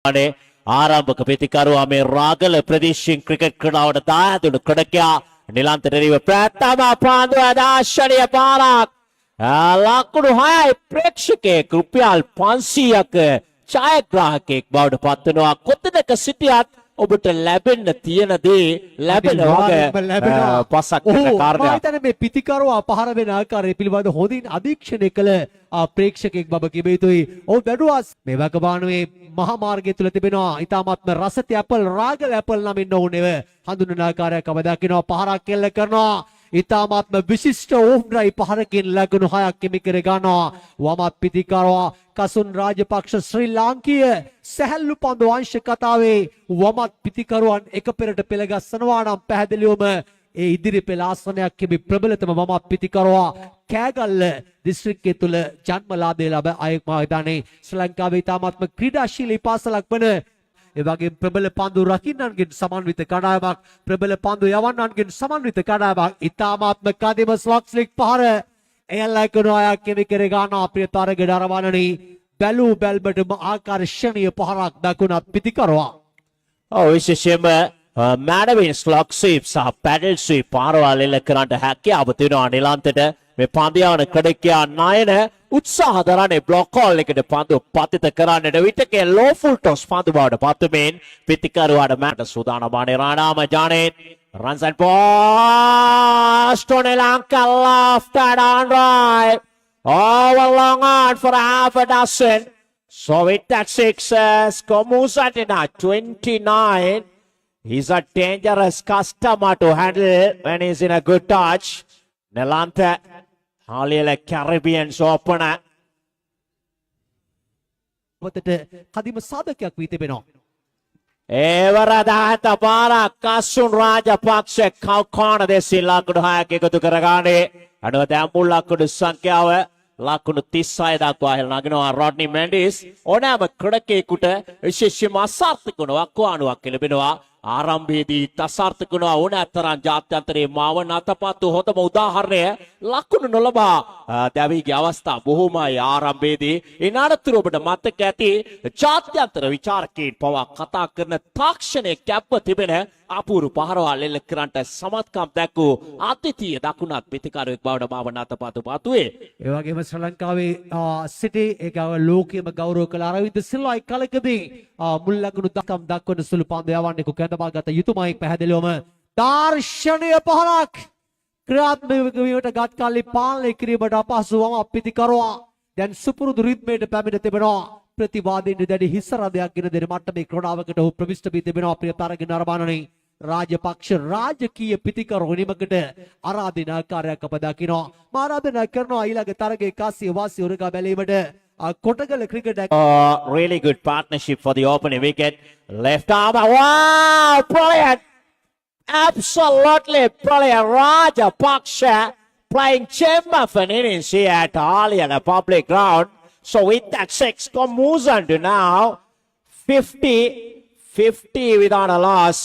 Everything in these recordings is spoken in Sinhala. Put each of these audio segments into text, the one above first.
ආරම්භක ප්‍රතිකරුවා මේ රාගල ප්‍රදේශයෙන් ක්‍රිකට් ක්‍රීඩාවට දායදුණු ක්‍රීඩකයා නිලන්තරේව ප්‍රථම පාන්දුව දාර්ශනීය පාරක් ලකුණු 6යි ප්‍රේක්ෂකයෙක් රුපියල් 500ක ඡායාග්‍රාහකයෙක් බවට පත්වනවා. කොතැනක සිටියත් ඔබට ලැබෙන්න තියෙන දේ ලැබෙන වගේ පසක් වෙන කාරණයක්. මම හිතන්නේ මේ පිතිකරුවා පහර වෙන ආකාරය පිළිබඳ හොඳින් අධීක්ෂණය කළ ප්‍රේක්ෂකෙක් බව කිව යුතුයි. ඔව් වැඩුවා මේ වකවානුවේ මහා මාර්ගය තුල තිබෙනවා ඊ타මාත්ම රසති ඇපල් රාගල ඇපල් නමින් ඔවුනේව හඳුන්වන ආකාරයක් අප දකිනවා. පහරක් කෙල්ල කරනවා ඊ타මාත්ම විශිෂ්ට ඕෆ් ඩ්‍රයිව් පහරකින් ලකුණු 6ක් හිමි කර ගන්නවා. වමත් පිතිකරුවා කසුන් රාජපක්ෂ ශ්‍රී ලාංකීය සැහැල්ලු පන්දු අංශ කතාවේ වමත් පිතිකරුවන් එක පෙරට පෙළගස්සනවා නම් පැහැදිලිවම ඒ ඉදිරි පෙළ ආසනයක් හිමි ප්‍රබලතම වමත් පිතිකරුවා කෑගල්ල දිස්ත්‍රික්කයේ තුල ජන්මලාභය ලැබ අයෙක් මා හිතන්නේ ශ්‍රී ලංකාවේ ඉතාමත්ම ක්‍රීඩාශීලී පාසලක් වන ඒ වගේම ප්‍රබල පන්දු රකින්නන්ගෙන් සමන්විත කණ්ඩායමක් ප්‍රබල පන්දු යවන්නන්ගෙන් සමන්විත කණ්ඩායමක් ඉතාමත්ම කදිම ස්ලොට්ස් ලිග් පහර එයලකනෝ අයක් හිමි කර ගන්නවා. ප්‍රිය තරග දරවන්නනි බැලූ බැල්මටම ආකර්ෂණීය පහරක් දකුණත් පිතිකරුවා. විශේෂයෙන්ම මැඩවින් ස්ලොක් ස්වීප් සහ පැඩල් ස්වීප් පාරවල් එල්ල කරන්නට හැකියාව තියෙනවා නිලන්තට. මේ පන්දු යවන ක්‍රීඩකයා නයන උත්සාහ දරන්නේ බ්ලොක් කෝල් එකට පන්දු පතිත කරන්නට විටකේ ලෝ ෆුල් ටොස් පන්දු බවට පත්වමින් පිතිකරුවාට මැට සූදානම් වන්නේ රාණාම ජානේත් runs and pass to Sri Lanka left and right over long on for half a dozen. So with that sixes Komusatina 29. He's a dangerous customer to handle when he's in a good touch. Nilantha Halila Caribbean's opener. වතට කදිම සාධකයක් වී තිබෙනවා. එවරදාත පාරක් කසුන් රාජපක්ෂ කවුකාන දෙසින් ලකුණු 6ක් එකතු කරගන්නේ. අනුව දැන් මුල් ලකුණු සංඛ්‍යාව ලකුණු 36 දක්වා ඉහළ නගිනවා. රොඩ්නි මෙන්ඩිස් ඕනෑම ක්‍රීඩකයෙකුට විශේෂයෙන්ම අසාර්ථක වන වක්වානුවක් ලැබෙනවා. ආරම්භයේදී තසාර්ථක වන ඕනෑතරම් ජාත්‍යන්තරයේ මාවන අතපත්තු හොඳම උදාහරණය ලකුණු නොලබා දැවීගේ අවස්ථා බොහෝමයි ආරම්භයේදී. ඒ අනතුරු ඔබට මතක ඇති ජාත්‍යන්තර විචාරකයන් පවා කතා කරන තාක්ෂණයේ කැප්ව තිබෙන අපූර්ව පහරවල් එල්ල කරන්නට සමත්කම් දැක්වූ අතිතිය දකුණත් පිතිකරුවෙක් බවට මාවන අතපත්තු පත්තුවේ. ඒ වගේම ශ්‍රී ලංකාවේ සිටි ඒක ලෝකයේම ගෞරව කළ අරවින්ද සිල්වායි කලකදී මුල් ලකුණු දක්වන සුළු පන්දු යවන්නෙකු කැඳවාගත යුතුමයි. පැහැදිලිවම දාර්ශනීය පහරක් ක්‍රියාත්මක වීමට ගත් කල්ලි පාලනය කිරීමට අපහසු වම පිතිකරුවා දැන් සුපුරුදු රිද්මයට පැමිණ තිබෙනවා. ප්‍රතිවාදීන් දැඩි හිස්සරදයක් ගෙන දෙන මට්ටමේ ක්‍රීඩාවකට ඔහු ප්‍රවිෂ්ඨ වී තිබෙනවා. ප්‍රිය තරග නරඹන්නනි රාජපක්ෂ රාජකීය පිතිකරු නිමකට ආරාධනාකාරයක් අප දකිනවා. ආරාධනා කරනවා ඊළඟ තරගයේ කාසිය වාසිය උරගා බැලීමට Kotagala cricket really good partnership for the opening wicket. Left arm, wow, brilliant, absolutely brilliant. Rajapaksha playing gem of an innings here at Hali on a public ground. So with that six, Komusan to now 50 without a loss.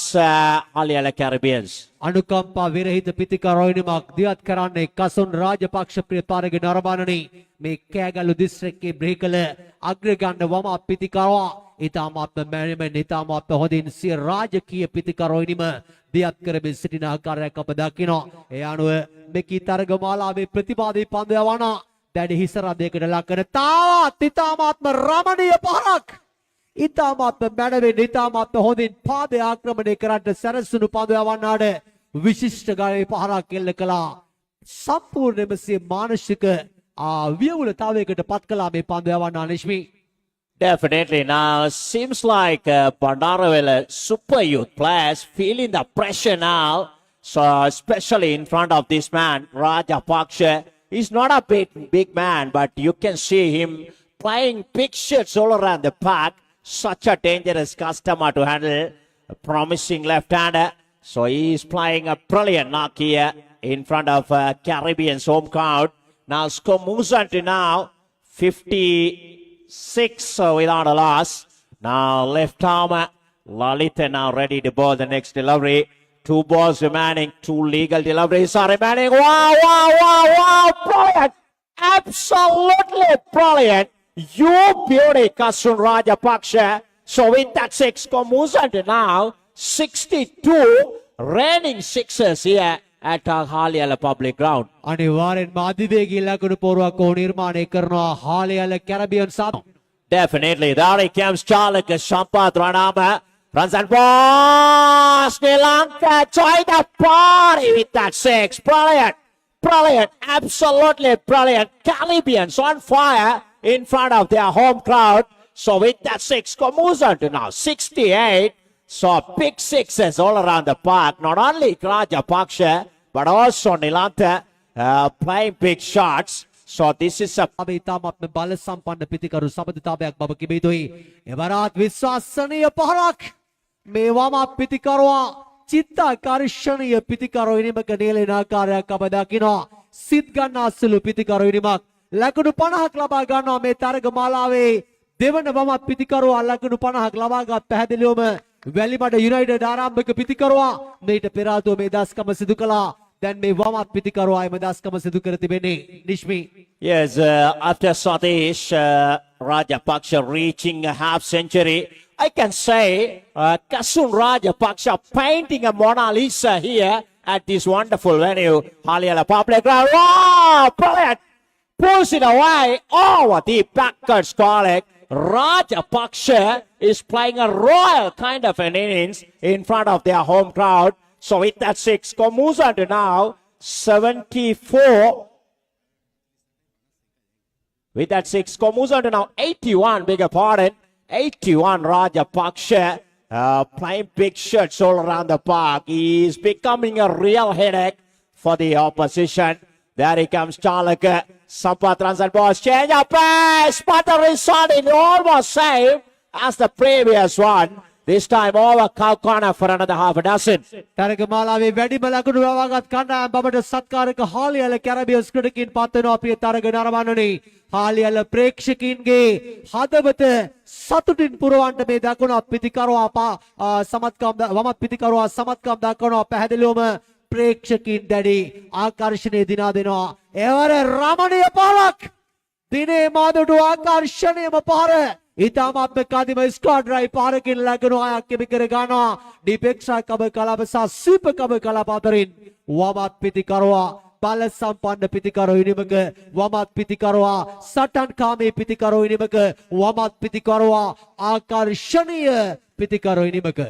Hali Caribbeans. අනුකම්පා විරහිත පිතිකරුවනිමක් දියත් කරන්නේ කසුන් රාජපක්ෂ ප්‍රිය තරග නරඹන්නනි මේ කෑගල්ලු දිස්ත්‍රික්කයේ බ්‍රේකල අග්‍රගණ්ඩ වම පිතිකරුවා ඉතාමත්ම මැරිමෙන් ඉතාමත්ම හොඳින් සිය රාජකීය පිතිකරුවනිම දියත් කරමින් සිටින ආකාරයක් අප දකිනවා. ඒ අනුව මෙකී තරග මාලාවේ ප්‍රතිවාදී පන්දු යවන දැඩි හිස රදයකට ලක් කරන තාත් ඉතාමත්ම රමණීය පහරක් ඉතාමත්ම මැනවෙන් ඉතාමත්ම හොඳින් පාදය ආක්‍රමණය කරන්නට සැරසුණු පන්දු යවන්නාට විශිෂ්ට ගණයේ පහරක් එල්ල කළා. සම්පූර්ණයෙන්ම සිය මානසික වියවුලතාවයකට පත් කළා මේ පන්දු යවන්නා නිශ්මි. Definitely. Now, seems like Bandaravilla super youth players feeling the pressure now. So, especially in front of this man, Rajapaksha. He's not a big man, but you can see him playing big shots all around the park. Such a dangerous customer to handle. A promising left-hander. So, he's playing a brilliant knock here in front of Caribbean's home crowd. Now, Skomusan to now 56 without a loss. Now left armer Lalita now ready to bowl the next delivery. 2 balls remaining, 2 legal deliveries are remaining. Wow, brilliant. Absolutely brilliant. You beauty, Kasun Rajapaksha. So with that six goal moves on to now 62 reigning sixes here at Haliala Public Ground. අනිවාර්යෙන් මාධ්‍යවේගී ලකුණු පෝරුවක් ඔහු නිර්මාණය කරනවා Haliela කැරබියන් සාප. Definitely. There he comes, Charlika Sampath Ranama. Runs and ball. Sri Lanka join the party with that six. Brilliant. Brilliant. Absolutely brilliant. Caribbeans on fire in front of their home crowd. So with that six, moves on to now 68. So big sixes all around the park. Not only Rajapaksha, but also Nilanta playing big shots. So this is a ඉතාමත්ම බල සම්පන්න පිතිකරු සබඳතාවයක් බව කිව යුතුයි. එවරත් විශ්වාසනීය පහරක් මේ වම පිතිකරුවා චිත්තාකර්ෂණීය පිතිකරු ඉනිමක නියැලෙන ආකාරයක් අප දකිනවා. සිත් ගන්නා සුළු පිතිකරු ඉනිමක් ලකුණු 50ක් ලබා ගන්නවා මේ තරග මාලාවේ දෙවන වම පිතිකරුවා ලකුණු 50ක් ලබාගත් පැහැදිලිවම වැලිමඩ යුනයිටඩ් ආරම්භක පිතිකරුවා මේට පෙර ආතුව මේ දස්කම සිදු කළා. Then may warm up Pitikaru ay madaskama sidu karati bene Nishmi. Yes, after Satish Rajapaksha reaching a half century, I can say Kasun Rajapaksha painting a Mona Lisa here at this wonderful venue, Haliala Public Ground. Wow, brilliant! Pulls it away. Oh, what the backwards colleague. Rajapaksha is playing a royal kind of an innings in front of their home crowd. So with that six, moves on to now 74. With that six, moves on to now 81, bigger pardon. 81 Rajapaksha playing big shots all around the park. He is becoming a real headache for the opposition. There he comes, Charlika. Sampath runs and balls. Change up pass. But the result is almost same as the previous one. This time over cow corner for another half a dozen. තරග මාලාවේ වැඩිම ලකුණු ලබාගත් කණ්ඩායම බවට සත්කාරක හාලියල කැරබියන්ස් ක්‍රිකට් පත් වෙනවා ප්‍රිය තරග නරඹන්නනේ. හාලියල ප්‍රේක්ෂකින්ගේ හදවත සතුටින් පුරවන්න මේ දකුණු පිතිකරුවා සමත්කම් වම පිතිකරුවා සමත්කම් දක්වනවා පැහැදිලිවම ප්‍රේක්ෂකින් දැඩි ආකර්ෂණය දිනා දෙනවා. එවර රමණීය පාරක් දිනේ මාදුඩු ආකර්ෂණීයම පාර ඉතාමත්ම කදිම ස්ක්වාඩ් රයි පාරකින් ලකුණු හයක් කෙමි කර ගන්නවා. ඩිපෙක්ෂා කබ කලාප සහ සීප කබ කලාප අතරින් වමත් පිතිකරුවා බල සම්පන්න පිතිකරු ඉනිමක වමත් පිතිකරුවා සටන්කාමී පිතිකරු ඉනිමක වමත් පිතිකරුවා ආකර්ෂණීය පිතිකරු ඉනිමක